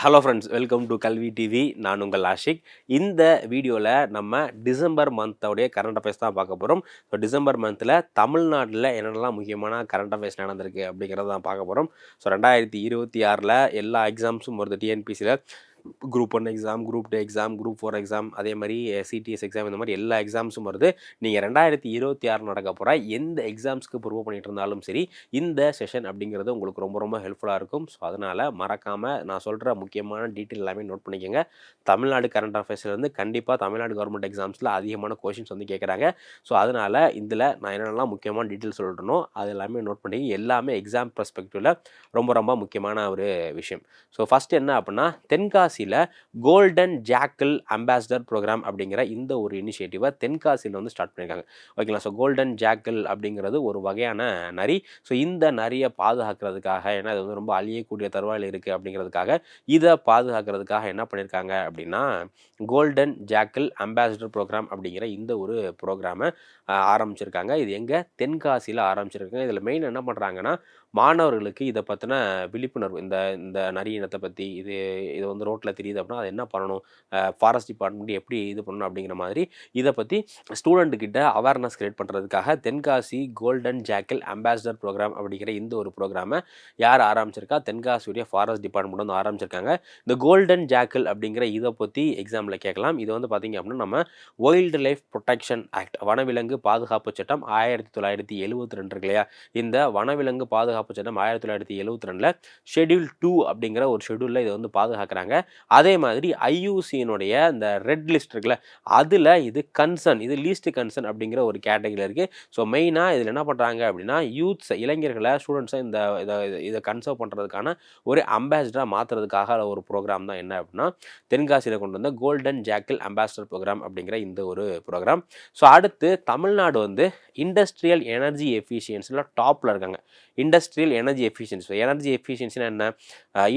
Hello friends, welcome to கல்வி TV. நான் உங்கள் ஆஷிக். இந்த வீடியோவில் நம்ம டிசம்பர் மந்தோடைய கரண்ட் அஃபேர்ஸ் தான் பார்க்க போகிறோம். ஸோ டிசம்பர் மந்தில் தமிழ்நாட்டில் என்னென்னலாம் முக்கியமான கரண்ட் அஃபேர்ஸ் நடந்திருக்கு அப்படிங்கிறத தான் பார்க்க போகிறோம். ஸோ 2026 எல்லா எக்ஸாம்ஸும் வருது. டிஎன்பிசியில் group 1 exam, group 2 exam, group 4 exam, அதே மாதிரி சிடிஎஸ் எக்ஸாம், இந்த மாதிரி எல்லா எக்ஸாம்ஸும் வருது. நீங்கள் 2026 நடக்க போகிற எந்த எக்ஸாம்ஸ்க்கு ப்ரிப்பேர் பண்ணிட்டு இருந்தாலும் சரி, இந்த செஷன் அப்படிங்கிறது உங்களுக்கு ரொம்ப ரொம்ப ஹெல்ப்ஃபுல்லாக இருக்கும். ஸோ அதனால் மறக்காமல் நான் சொல்கிற முக்கியமான டீட்டெயில் எல்லாமே நோட் பண்ணிக்கோங்க. தமிழ்நாடு கரண்ட் அஃபேர்ஸ்லேருந்து கண்டிப்பாக தமிழ்நாடு கவர்மெண்ட் எக்ஸாம்ஸில் அதிகமான கொஷின்ஸ் வந்து கேட்குறாங்க. ஸோ அதனால் இதில் நான் என்னென்னலாம் முக்கியமான டீட்டெயில் சொல்கிறனோ அது எல்லாமே நோட் பண்ணி எல்லாமே எக்ஸாம் பர்ஸ்பெக்டிவில் ரொம்ப ரொம்ப முக்கியமான ஒரு விஷயம். ஸோ ஃபஸ்ட் என்ன அப்படின்னா, தென்காசியில் கோல்டன் ஜாக்கிள் அம்பாசிடர் ப்ரோக்ராம் அப்படிங்கிற இந்த ஒரு இனிஷியேட்டிவை தென்காசியில் வந்து ஸ்டார்ட் பண்ணியிருக்காங்க. ஓகேங்களா? ஸோ கோல்டன் ஜாக்கிள் அப்படிங்கிறது ஒரு வகையான நரி. ஸோ இந்த நரியை பாதுகாக்கிறதுக்காக, ஏன்னா அது வந்து ரொம்ப அழியக்கூடிய தருவாயில் இருக்குது அப்படிங்கிறதுக்காக, இதை பாதுகாக்கிறதுக்காக என்ன பண்ணியிருக்காங்க அப்படின்னா, கோல்டன் ஜாக்கிள் அம்பாசிடர் ப்ரோக்ராம் அப்படிங்கிற இந்த ஒரு ப்ரோக்ராமை ஆரம்பிச்சிருக்காங்க. இது எங்கே? தென்காசியில் ஆரம்பிச்சிருக்காங்க. இதில் மெயின் என்ன பண்ணுறாங்கன்னா, மாணவர்களுக்கு இதை பற்றின விழிப்புணர்வு, இந்த இந்த நரி இனத்தை பற்றி, இது வந்து ரோட்டில் தெரியுது அப்படின்னா அது என்ன பண்ணணும், ஃபாரஸ்ட் டிபார்ட்மெண்ட் எப்படி இது பண்ணணும் அப்படிங்கிற மாதிரி இதை பற்றி ஸ்டூடெண்ட்டுக்கிட்ட அவேர்னஸ் கிரியேட் பண்ணுறதுக்காக Tenkasi golden jackal ambassador programme அப்படிங்கிற இந்த ஒரு ப்ரோக்ராமை யார் ஆரம்பிச்சிருக்கா? தென்காசியுடைய ஃபாரஸ்ட் டிபார்ட்மெண்ட் வந்து ஆரம்பிச்சிருக்காங்க. இந்த கோல்டன் ஜாக்கிள் அப்படிங்கிற இதை பற்றி எக்ஸாமில் கேட்கலாம். இது வந்து பார்த்திங்க அப்படின்னா, நம்ம வைல்டு லைஃப் ப்ரொடெக்ஷன் ஆக்ட், வனவிலங்கு பாதுகாப்பு சட்டம் 1972 இருக்கு இல்லையா? இந்த வனவிலங்கு பாதுகாப்பு சட்டம் 1972 ஷெட்யூல் 2 அப்படிங்கிற ஒரு ஷெட்யூலில் இதை வந்து பாதுகாக்கிறாங்க. அதே மாதிரி ஐயூசியினுடைய இந்த ரெட் லிஸ்ட் இருக்குல்ல, அதில் இது கன்சர்ன், இது லீஸ்ட் கன்சர்ன் அப்படிங்கிற ஒரு கேட்டகரியில் இருக்குது. ஸோ மெயினாக இதில் என்ன பண்ணுறாங்க அப்படின்னா, யூத்ஸை, இளைஞர்களை, ஸ்டூடெண்ட்ஸை இதை கன்சர்வ் பண்ணுறதுக்கான ஒரு அம்பாசிடராக மாற்றுறதுக்காக ஒரு ப்ரோக்ராம் தான் என்ன அப்படின்னா, தென்காசியில் கொண்டு வந்த கோல்டன் ஜாக்கிள் அம்பாசிடர் ப்ரோக்ராம் அப்படிங்கிற இந்த ஒரு ப்ரோக்ராம். ஸோ அடுத்து தமிழ்நாடு வந்து இண்டஸ்ட்ரியல் எனர்ஜி எஃபிஷியன்சியில் டாப்பில் இருக்காங்க. இண்டஸ்ட்ரியல் எனர்ஜி எஃபிஷியன்சி, எனர்ஜி எஃபிஷியன்சினா என்ன?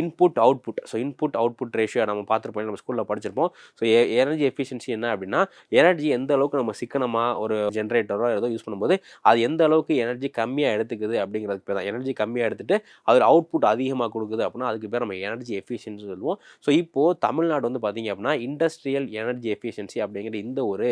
Input output. So input output ratio நம்ம பார்த்துருப்போம், நம்ம ஸ்கூலில் படிச்சிருப்போம். ஸோ எனர்ஜி எஃபிஷியன்சி என்ன அப்படின்னா, எனர்ஜி எந்த அளவுக்கு நம்ம சிக்கனமாக ஒரு ஜென்ரேட்டரோ ஏதோ யூஸ் பண்ணும்போது அது எந்த அளவுக்கு எனர்ஜி கம்மியாக எடுத்துக்குது அப்படிங்கிறதுக்கு பேர் தான். எனர்ஜி கம்மியாக எடுத்துகிட்டு அதில் அவுட்புட் அதிகமாக கொடுக்குது அப்படின்னா அதுக்கு பேர் நம்ம எனர்ஜி எஃபிஷியன்சி சொல்லுவோம். ஸோ இப்போது தமிழ்நாடு வந்து பார்த்திங்க அப்படின்னா, இண்டஸ்ட்ரியல் எனர்ஜி எஃபிஷியன்சி அப்படிங்கிற இந்த ஒரு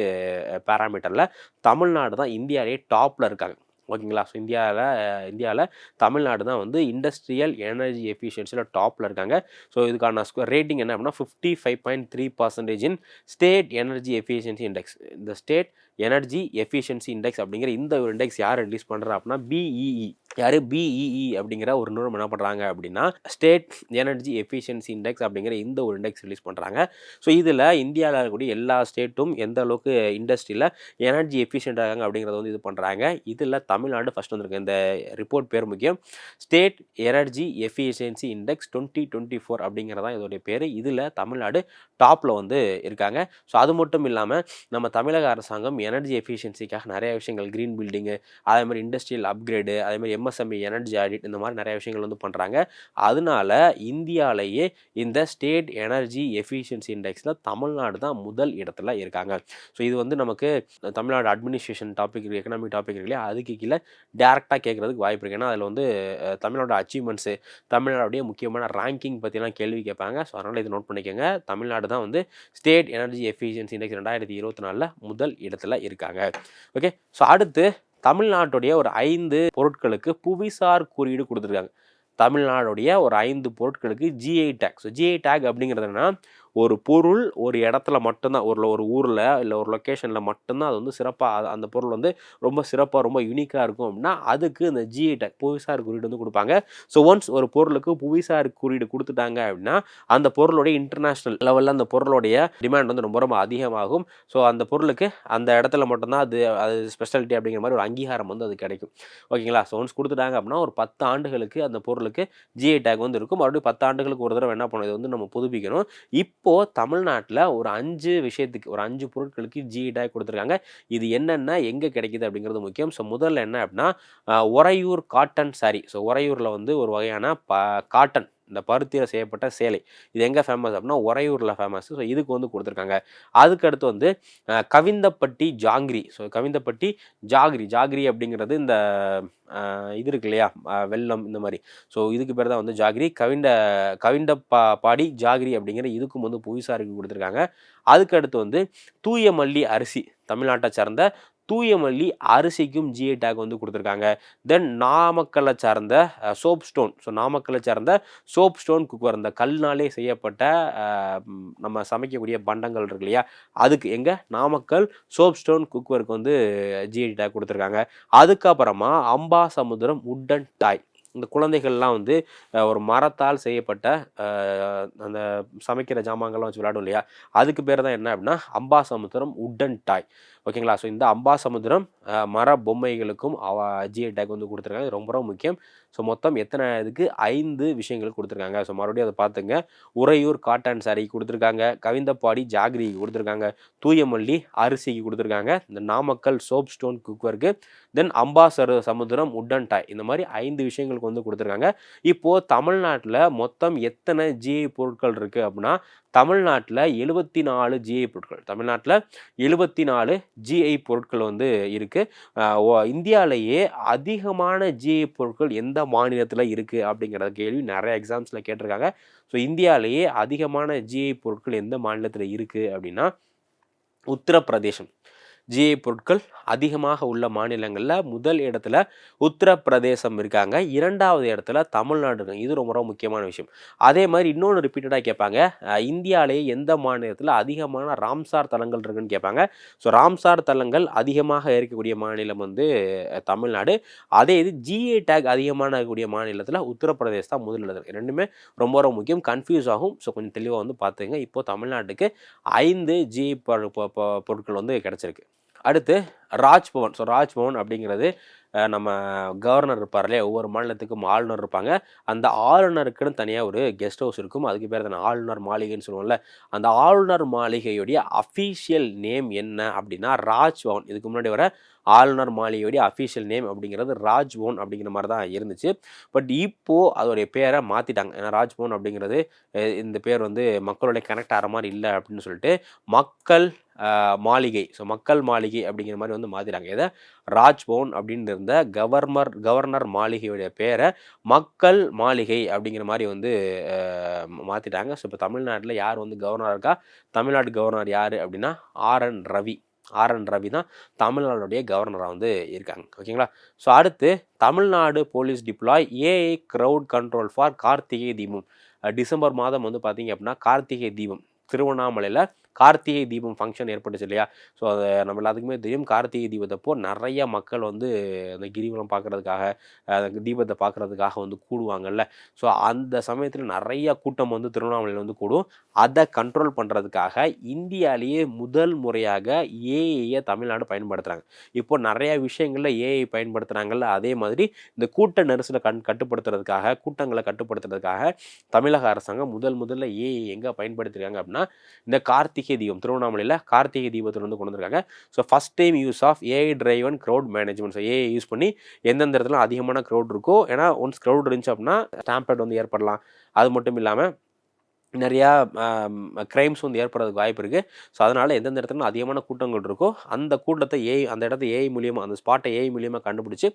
பேராமீட்டரில் தமிழ்நாடு தான் இந்தியாவிலே டாப்பில் இருக்காங்க. ஓகேங்களா? ஸோ இந்தியாவில் தமிழ்நாடு தான் வந்து இண்டஸ்ட்ரியல் எனர்ஜி எஃபிஷியன்சியில் டாப்பில் இருக்காங்க. ஸோ இதுக்கான ரேட்டிங் என்ன அப்படின்னா 55.3% இன் ஸ்டேட் எனர்ஜி எஃபிஷியன்சி இண்டெக்ஸ். இந்த ஸ்டேட் எனர்ஜி எஃபிஷியன்சி இண்டெக்ஸ் அப்படிங்கிற இந்த ஒரு இண்டெக்ஸ் யார் ரிலீஸ் பண்ணுறா அப்படின்னா, பிஇஇ. யார்? பிஇஇ அப்படிங்கிற ஒரு நிறுவனம் என்ன பண்ணுறாங்க அப்படின்னா, ஸ்டேட் எனர்ஜி எஃபிஷியன்சி இண்டெக்ஸ் அப்படிங்கிற இந்த ஒரு இண்டெக்ஸ் ரிலீஸ் பண்ணுறாங்க. ஸோ இதில் இந்தியாவில் இருக்கக்கூடிய எல்லா ஸ்டேட்டும் எந்த அளவுக்கு இண்டஸ்ட்ரியில் எனர்ஜி எஃபிஷியன்ட் ஆகாங்க அப்படிங்கிறத வந்து இது பண்ணுறாங்க. இதில் தமிழ்நாடு ஃபஸ்ட் வந்திருக்கு. இந்த ரிப்போர்ட் பேர் முக்கியம். ஸ்டேட் எனர்ஜி எஃபிஷியன்சி இண்டெக்ஸ் 2024 அப்படிங்கிறதா இதோடைய பேர். இதில் தமிழ்நாடு டாப்பில் வந்து இருக்காங்க. ஸோ அது மட்டும் இல்லாமல் நம்ம தமிழக அரசாங்கம் எனர்ஜி எஃபிஷியன்சிக்காக நிறைய விஷயங்கள், க்ரீன் பில்டிங்கு, அதே மாதிரி இண்டஸ்ட்ரியல் அப்கிரேடு, அதே மாதிரி எம்எஸ்எம்இ எனர்ஜி ஆடிட், இந்த மாதிரி நிறைய விஷயங்கள் வந்து பண்ணுறாங்க. அதனால இந்தியாவிலேயே இந்த ஸ்டேட் எனர்ஜி எஃபிஷியன்சி இண்டெக்ஸில் தமிழ்நாடு தான் முதல் இடத்துல இருக்காங்க. ஸோ இது வந்து நமக்கு Tamil Nadu administration topic, economic topic இருக்கு இல்லையா, அதுக்கு கீழே டேரெக்டாக கேட்குறதுக்கு வாய்ப்பு இருக்குது. ஏன்னா அதில் வந்து தமிழ்நாடு அச்சீவ்மெண்ட்ஸு, தமிழ்நாடுடைய முக்கியமான ரேங்கிங் பற்றிலாம் கேள்வி கேட்பாங்க. ஸோ அதனால் இதை நோட் பண்ணிக்கோங்க. தமிழ்நாடு தான் வந்து ஸ்டேட் எனர்ஜி எஃபிஷியன்சி இண்டெக்ஸ் 2024 முதல் இடத்துல இருக்காங்க. ஓகே. ஸோ அடுத்து தமிழ்நாட்டுடைய ஒரு 5 பொருட்களுக்கு புவிசார் குறியீடு கொடுத்துருக்காங்க. தமிழ்நாடுடைய ஒரு 5 பொருட்களுக்கு GI take. So GI take அப்படிங்கிறது என்னன்னா, ஒரு பொருள் ஒரு இடத்துல மட்டும்தான், ஒரு ஊரில் இல்லை ஒரு லொக்கேஷனில் மட்டும்தான் அது வந்து சிறப்பாக, அந்த பொருள் வந்து ரொம்ப சிறப்பாக, ரொம்ப யூனிக்காக இருக்கும் அப்படின்னா அதுக்கு இந்த ஜிஐ டேக், புவிசார் குறியீடு வந்து கொடுப்பாங்க. ஸோ ஒன்ஸ் ஒரு பொருளுக்கு புவிசார் குறியீடு கொடுத்துட்டாங்க அப்படின்னா அந்த பொருளுடைய இன்டர்நேஷ்னல் லெவலில் அந்த பொருளுடைய டிமாண்ட் வந்து ரொம்ப ரொம்ப அதிகமாகும். ஸோ அந்த பொருளுக்கு அந்த இடத்துல மட்டும்தான் அது ஸ்பெஷாலிட்டி அப்படிங்கிற மாதிரி ஒரு அங்கீகாரம் வந்து அது கிடைக்கும். ஓகேங்களா? ஸோ ஒன்ஸ் கொடுத்துட்டாங்க அப்படின்னா ஒரு 10 ஆண்டுகளுக்கு அந்த பொருளுக்கு ஜிஐ டேக் வந்து இருக்கும். மறுபடியும் 10 ஆண்டுகளுக்கு ஒரு தடவை என்ன பண்ணணும், இது வந்து நம்ம புதுப்பிக்கணும். இப்போது தமிழ்நாட்டில் ஒரு 5 விஷயத்துக்கு, ஒரு 5 பொருட்களுக்கு ஜிஐ டேக் கொடுத்துருக்காங்க. இது என்னென்ன, எங்கே கிடைக்கிது அப்படிங்கிறது முக்கியம். ஸோ முதல்ல என்ன அப்படின்னா, உறையூர் காட்டன் சாரி. ஸோ உறையூரில் வந்து ஒரு வகையான காட்டன் இந்த பருத்தியில் செய்யப்பட்ட சேலை. இது எங்கே ஃபேமஸ் அப்படின்னா உறையூரில் ஃபேமஸ். ஸோ இதுக்கு வந்து கொடுத்துருக்காங்க. அதுக்கடுத்து வந்து கவிந்தப்பட்டி ஜாங்கிரி. ஸோ கவிந்தப்பட்டி ஜாகிரி அப்படிங்கிறது இந்த இது இருக்கு இல்லையா, வெள்ளம் இந்த மாதிரி. ஸோ இதுக்கு பேர் தான் வந்து ஜாகிரி. பாடி ஜாகிரி அப்படிங்கிற இதுக்கும் வந்து புவிசாருக்கு கொடுத்துருக்காங்க. அதுக்கடுத்து வந்து தூய மல்லி அரிசி, தமிழ்நாட்டை சார்ந்த தூய மல்லி அரிசிக்கும் ஜிஐ டேக் வந்து கொடுத்துருக்காங்க. தென் நாமக்கல்லை சார்ந்த சோப் ஸ்டோன். ஸோ நாமக்கல்லை சார்ந்த சோப் ஸ்டோன் குக்வேர், இந்த கல்னாலே செய்யப்பட்ட நம்ம சமைக்கக்கூடிய பண்டங்கள் இருக்கு இல்லையா, அதுக்கு எங்கே நாமக்கல் சோப் ஸ்டோன் குக்வேருக்கு வந்து ஜிஐ டேக் கொடுத்துருக்காங்க. அதுக்கப்புறமா அம்பாசமுத்திரம் உட்டன் டாய். இந்த குழந்தைகள்லாம் வந்து ஒரு மரத்தால் செய்யப்பட்ட அந்த சமைக்கிற ஜாமான்கள்லாம் வச்சு விளையாடும் இல்லையா, அதுக்கு பேர் தான் என்ன அப்படின்னா அம்பாசமுத்திரம் உட்டன் டாய். ஓகேங்களா. ஸோ இந்த அம்பாசமுத்திரம் மர பொம்மைகளுக்கும் ஜிஐ டேக் வந்து கொடுத்துருக்காங்க. ரொம்ப ரொம்ப முக்கியம். ஸோ மொத்தம் எத்தனை இதுக்கு 5 விஷயங்கள் கொடுத்துருக்காங்க. ஸோ மறுபடியும் அதை பார்த்துங்க. உறையூர் காட்டன் சாரிக்கு கொடுத்துருக்காங்க, கவிந்தப்பாடி ஜாகிரிக்கு கொடுத்துருக்காங்க, தூயமல்லி அரிசிக்கு கொடுத்துருக்காங்க, இந்த நாமக்கல் சோப் ஸ்டோன் குக்வேருக்கு, தென் சமுத்திரம் உட்டன் டாய், இந்த மாதிரி 5 விஷயங்களுக்கு வந்து கொடுத்துருக்காங்க. இப்போது தமிழ்நாட்டில் மொத்தம் எத்தனை ஜிஐ பொருட்கள் இருக்குது அப்படின்னா, தமிழ்நாட்டில் 74 ஜிஐ பொருட்கள். தமிழ்நாட்டில் 74 ஜிஐ பொருட்கள் வந்து இருக்குது. இந்தியாவிலேயே அதிகமான ஜிஐ பொருட்கள் எந்த மாநிலத்தில் இருக்குது அப்படிங்கிற கேள்வி நிறைய எக்ஸாம்ஸில் கேட்டிருக்காங்க. ஸோ இந்தியாவிலேயே அதிகமான ஜிஐ பொருட்கள் எந்த மாநிலத்தில் இருக்குது அப்படின்னா உத்தரப்பிரதேசம். ஜிஐ பொருட்கள் அதிகமாக உள்ள மாநிலங்களில் முதல் இடத்துல உத்தரப்பிரதேசம் இருக்காங்க, 2வது இடத்துல தமிழ்நாடு இருக்காங்க. இது ரொம்ப ரொம்ப முக்கியமான விஷயம். அதே மாதிரி இன்னொன்று ரிப்பீட்டடாக கேட்பாங்க, இந்தியாவிலேயே எந்த மாநிலத்தில் அதிகமான ராம்சார் தலங்கள் இருக்குன்னு கேட்பாங்க. ஸோ ராம்சார் தலங்கள் அதிகமாக இருக்கக்கூடிய மாநிலம் வந்து தமிழ்நாடு. அதே இது ஜிஐ டேக் அதிகமான இருக்கக்கூடிய மாநிலத்தில் உத்தரப்பிரதேசம் தான் முதல் இடத்துல. ரெண்டுமே ரொம்ப ரொம்ப முக்கியம், கன்ஃபியூஸ் ஆகும். ஸோ கொஞ்சம் தெளிவாக வந்து பார்த்துங்க. இப்போது தமிழ்நாட்டுக்கு 5 ஜிஐ பொருட்கள் வந்து கிடச்சிருக்கு. அடுத்து ராஜ்பவன். ஸோ ராஜ்பவன் அப்படிங்கிறது நம்ம கவர்னர் இருப்பார் இல்லையா, ஒவ்வொரு மாநிலத்துக்கும் ஆளுநர் இருப்பாங்க. அந்த ஆளுநருக்குன்னு தனியாக ஒரு கெஸ்ட் ஹவுஸ் இருக்கும். அதுக்கு பேர் தானே ஆளுநர் மாளிகைன்னு சொல்லுவோம்ல. அந்த ஆளுநர் மாளிகையுடைய அஃபீஷியல் நேம் என்ன அப்படின்னா ராஜ்பவன். இதுக்கு முன்னாடி வர ஆளுநர் மாளிகையுடைய அஃபீஷியல் நேம் அப்படிங்கிறது ராஜ்பவன் அப்படிங்கிற மாதிரி தான் இருந்துச்சு. பட் இப்போது அதோடைய பேரை மாற்றிட்டாங்க. ஏன்னா ராஜ்பவன் அப்படிங்கிறது இந்த பேர் வந்து மக்களுடைய கனெக்ட் ஆகிற மாதிரி இல்லை அப்படின்னு சொல்லிட்டு மக்கள் மாளிகை, ஸோ மக்கள் மாளிகை அப்படிங்கிற மாதிரி வந்து மாற்றிட்டாங்க. இதை ராஜ்பவன் அப்படின்னு இருந்த கவர்னர் மாளிகையுடைய பேரை மக்கள் மாளிகை அப்படிங்கிற மாதிரி வந்து மாற்றிட்டாங்க. ஸோ இப்போ தமிழ்நாட்டில் யார் வந்து கவர்னராக இருக்கா, தமிழ்நாடு கவர்னர் யார் அப்படின்னா ஆர்என் ரவி தான் தமிழ்நாடுடைய கவர்னராக வந்து இருக்காங்க. ஓகேங்களா. ஸோ அடுத்து Tamil Nadu police deploy AI crowd control for Karthigai Deepam. December மாதம் வந்து பார்த்தீங்க அப்படின்னா கார்த்திகை தீபம், திருவண்ணாமலையில் கார்த்திகை தீபம் ஃபங்க்ஷன் ஏற்பட்டுச்சு இல்லையா. ஸோ அது நம்ம எல்லாத்துக்குமே தெரியும். கார்த்திகை தீபத்தப்போ நிறைய மக்கள் வந்து அந்த கிரிவலம் பார்க்குறதுக்காக, தீபத்தை பார்க்குறதுக்காக வந்து கூடுவாங்கல்ல. ஸோ அந்த சமயத்தில் நிறைய கூட்டம் வந்து திருவண்ணாமலையில் வந்து கூடும். அதை கண்ட்ரோல் பண்ணுறதுக்காக இந்தியாவிலேயே முதல் முறையாக ஏஐயை தமிழ்நாடு பயன்படுத்துகிறாங்க. இப்போ நிறைய விஷயங்களில் ஏஐ பயன்படுத்துகிறாங்கல்ல, அதே மாதிரி இந்த கூட்ட நெரிசலை கட்டுப்படுத்துறதுக்காக, கூட்டங்களை கட்டுப்படுத்துறதுக்காக தமிழக அரசாங்கம் முதல்ல ஏஐ எங்கே பயன்படுத்திருக்காங்க அப்படின்னா இந்த கார்த்திகை தீபம், திருவண்ணாமலையில் கார்த்திகை தீபத்தில் வந்து கொண்டு வந்திருக்காங்க. So first time use of AI driven crowd management. So AI use பண்ணி எந்தெந்த இடத்துல அதிகமான க்ரௌட் இருக்கோ, ஏன்னா ஒன்ஸ் க்ரௌட் இருந்துச்சு அப்படின்னா ஸ்டாம்பேட் வந்து ஏற்படலாம். அது மட்டும் இல்லாமல் நிறையா க்ரைம்ஸ் வந்து ஏற்படுறதுக்கு வாய்ப்பு இருக்குது. ஸோ அதனால் எந்தெந்த இடத்துல அதிகமான கூட்டங்கள் இருக்கோ அந்த கூட்டத்தை அந்த இடத்த ஏஐ மூலியமாக, அந்த ஸ்பாட்டை ஏஐ மூலியமாக கண்டுபிடிச்சி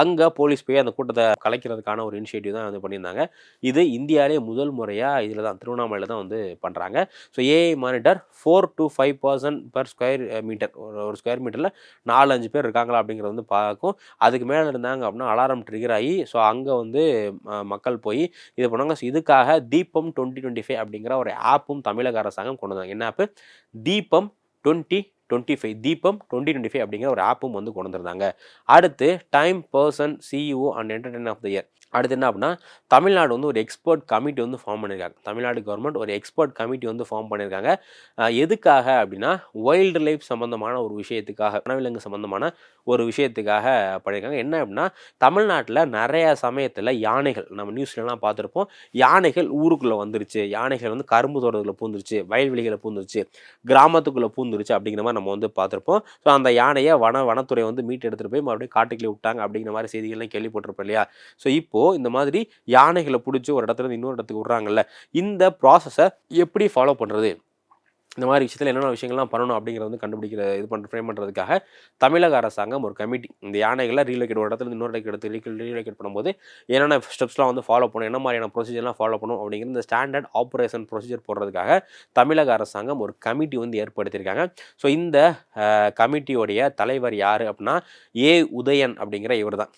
அங்கே போலீஸ் போய் அந்த கூட்டத்தை கலைக்கிறதுக்கான ஒரு இனிஷியேட்டிவ் தான் வந்து பண்ணியிருந்தாங்க. இது இந்தியாவிலே முதல் முறையாக இதில் தான் திருவண்ணாமலையில் தான் வந்து பண்ணுறாங்க. So AI monitor 4 to 5% per square metre. ஒரு ஸ்கொயர் மீட்டரில் 4-5 பேர் இருக்காங்களா அப்படிங்கிறது வந்து பார்க்கும். அதுக்கு மேலே இருந்தாங்க அப்படின்னா அலாரம் ட்ரிகர் ஆகி ஸோ அங்கே வந்து மக்கள் போய் இது பண்ணுவாங்க. ஸோ இதுக்காக தீபம் 2025 அப்படிங்கிற ஒரு ஆப்பும் தமிழக அரசாங்கம் கொண்டு வந்தாங்க. என்ன ஆப்பு? தீபம் 2025 அப்படிங்கிற ஒரு ஆப்பும் வந்து கொண்டு வந்திருந்தாங்க. அடுத்து time person CEO and entertainer of the year. அடுத்து என்ன அப்படின்னா தமிழ்நாடு வந்து ஒரு எக்ஸ்பர்ட் கமிட்டி வந்து ஃபார்ம் பண்ணியிருக்காங்க. தமிழ்நாடு கவர்மெண்ட் ஒரு எக்ஸ்பர்ட் கமிட்டி வந்து ஃபார்ம் பண்ணியிருக்காங்க. எதுக்காக அப்படின்னா வைல்டு லைஃப் சம்மந்தமான ஒரு விஷயத்துக்காக, வனவிலங்கு சம்மந்தமான ஒரு விஷயத்துக்காக பண்ணியிருக்காங்க. என்ன அப்படின்னா, தமிழ்நாட்டில் நிறைய சமயத்தில் யானைகள் நம்ம நியூஸ்லலாம் பார்த்துருப்போம். யானைகள் ஊருக்குள்ளே வந்துருச்சு, யானைகள் வந்து கரும்பு தோட்டத்துக்குள்ளே பூந்துருச்சு, வயல்வெளிகளை பூந்துருச்சு, கிராமத்துக்குள்ளே பூந்துருச்சு அப்படிங்கிற மாதிரி நம்ம வந்து பார்த்துருப்போம். ஸோ அந்த யானையை வனத்துறை வந்து மீட்டு எடுத்துகிட்டு போய் மறுபடியும் காட்டுக்குள்ளே விட்டாங்க அப்படிங்கிற மாதிரி செய்திகள்லாம் கேள்விப்பட்டிருப்போம் இல்லையா? ஸோ இப்போது இந்த மாதிரி யானைகளை பிடிச்சி ஒரு இடத்துல இன்னொரு இடத்துக்கு விட்றாங்கல்ல, இந்த ப்ராசஸை எப்படி ஃபாலோ பண்ணுறது, இந்த மாதிரி விஷயத்தில் என்னென்ன விஷயங்கள்லாம் பண்ணணும் அப்படிங்கிறத வந்து கண்டுபிடிக்கிற ஃப்ரேம் பண்ணுறதுக்காக தமிழக அரசாங்கம் ஒரு கமிட்டி இந்த யானைகளை ரீலோகேட் ஒரு இடத்துல இன்னொரு இடத்துக்கு ரீலோகேட் பண்ணும்போது என்னென்ன ஸ்டெப்ஸ்லாம் வந்து ஃபாலோ பண்ணணும், என்ன மாதிரியான ப்ரொசீஜர்லாம் ஃபாலோ பண்ணணும் அப்படிங்கிற இந்த ஸ்டாண்டர்ட் ஆப்ரேஷன் ப்ரொசீஜர் போடுறதுக்காக தமிழக அரசாங்கம் ஒரு கமிட்டி வந்து ஏற்படுத்தியிருக்காங்க. ஸோ இந்த கமிட்டியோடைய தலைவர் யார் அப்படின்னா உதயன் அப்படிங்கிற இவர் தான்.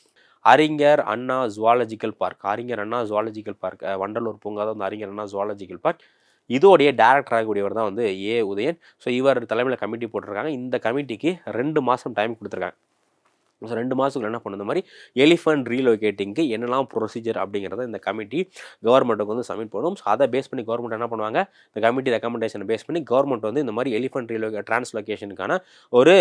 அறிஞர் அண்ணா ஜுவாலஜிக்கல் பார்க், அறிஞர் அண்ணா ஜுவாலஜிக்கல் பார்க் வண்டலூர் பூங்கா தான் வந்து அறிஞர் அண்ணா ஜுவாலஜிக்கல் பார்க். இதோடைய டேரக்டர் ஆகக்கூடியவர் தான் வந்து உதயன். ஸோ இவர் தலைமையில் கமிட்டி போட்டிருக்காங்க. இந்த கமிட்டிக்கு 2 மாதம் டைம் கொடுத்துருக்காங்க. ஸோ 2 மாதத்துக்குள்ள என்ன பண்ணும், இந்த மாதிரி எலிஃபண்ட் ரீலோகேட்டிங்க்கு என்னெல்லாம் ப்ரொசீஜர் அப்படிங்கிறத இந்த கமிட்டி கவர்மெண்ட்டுக்கு வந்து சப்மிட் பண்ணும். ஸோ அதை பேஸ் பண்ணி கவர்மெண்ட் என்ன பண்ணுவாங்க, இந்த கமிட்டி ரெக்கமெண்டேஷனை பேஸ் பண்ணி கவர்மெண்ட் வந்து இந்த மாதிரி எலிஃபண்ட் டிரான்ஸ்லொகேஷனுக்கான ஒரு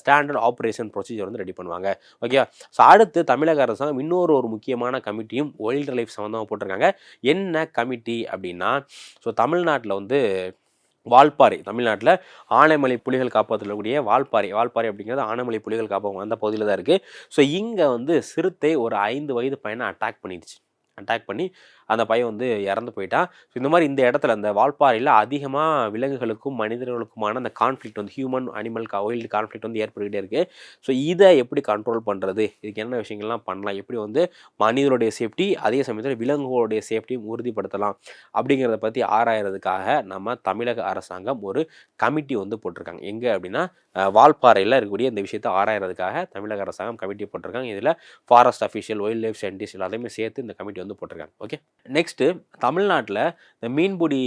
ஸ்டாண்டர்ட் ஆப்ரேஷன் ப்ரொசீஜர் வந்து ரெடி பண்ணுவாங்க. ஓகே. ஸோ அடுத்து தமிழக அரசாங்கம் இன்னொரு முக்கியமான கமிட்டியும் வைல்ட் லைஃப் சம்மந்தமாக போட்டிருக்காங்க. என்ன கமிட்டி அப்படின்னா, ஸோ தமிழ்நாட்டில் வந்து வால்பாறை, தமிழ்நாட்டில் ஆனைமலை புலிகள் காப்பகத்தில் இருக்கக்கூடிய வால்பாறை அப்படிங்கிறது ஆனைமலை புலிகள் காப்பகம் அந்த பகுதியில் தான் இருக்குது. ஸோ இங்கே வந்து சிறுத்தை ஒரு 5 வயது பையனை அட்டாக் பண்ணி அந்த பையன் வந்து இறந்து போயிட்டான். ஸோ இந்த மாதிரி இந்த இடத்துல அந்த வால்பாறையில் அதிகமாக விலங்குகளுக்கும் மனிதர்களுக்குமான அந்த கான்ஃப்ளிக்ட் வந்து ஹியூமன் அனிமல் வைல்டு கான்ஃப்ளிக்ட் வந்து ஏற்பட்டுக்கிட்டே இருக்குது. ஸோ இதை எப்படி கண்ட்ரோல் பண்ணுறது, இதுக்கு என்ன விஷயங்கள்லாம் பண்ணலாம், எப்படி வந்து மனிதனுடைய சேஃப்டி அதே சமயத்தில் விலங்குகளுடைய சேஃப்டியும் உறுதிப்படுத்தலாம் அப்படிங்கிறத பற்றி ஆராயறதுக்காக நம்ம தமிழக அரசாங்கம் ஒரு கமிட்டி வந்து போட்டிருக்காங்க. எங்கே அப்படின்னா வால்பாறையில் இருக்கக்கூடிய இந்த விஷயத்தை ஆராயறதுக்காக தமிழக அரசாங்கம் கமிட்டி போட்டிருக்காங்க. இதில் forest official, wild life scientist எல்லாத்தையுமே சேர்த்து இந்த கமிட்டி வந்து போட்டிருக்காங்க. ஓகே. நெக்ஸ்ட்டு தமிழ்நாட்டில் இந்த மீன்பிடி